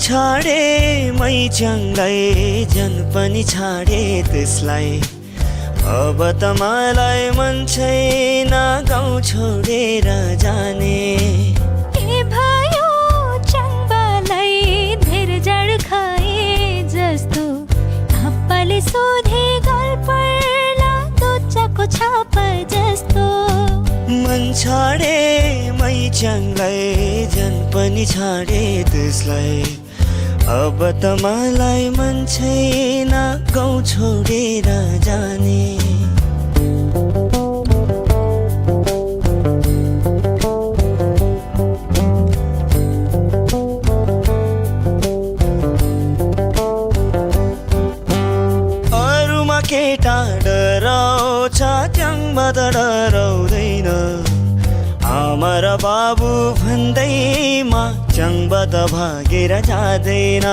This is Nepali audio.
छाडे मै च्याङलाई जन पनि छाडे त्यसलाई अब त मलाई मन छैन गाउँ छोडेर जाने के भयो च्याङबालाई धेर जड खाए जस्तो आप्पाले सोधे गल पर्ला दोचाको छाप जस्तो मन छाडे मै च्याङलाई जन पनि छाडे त्यसलाई अब त मलाई मन छैन गाउँ छोडेर जाने अरूमा केटा डराउँछ च्याङमा त डराउँदैन आमा र बाबु भन्दैमा च्याङबाट भागेर जाँदैन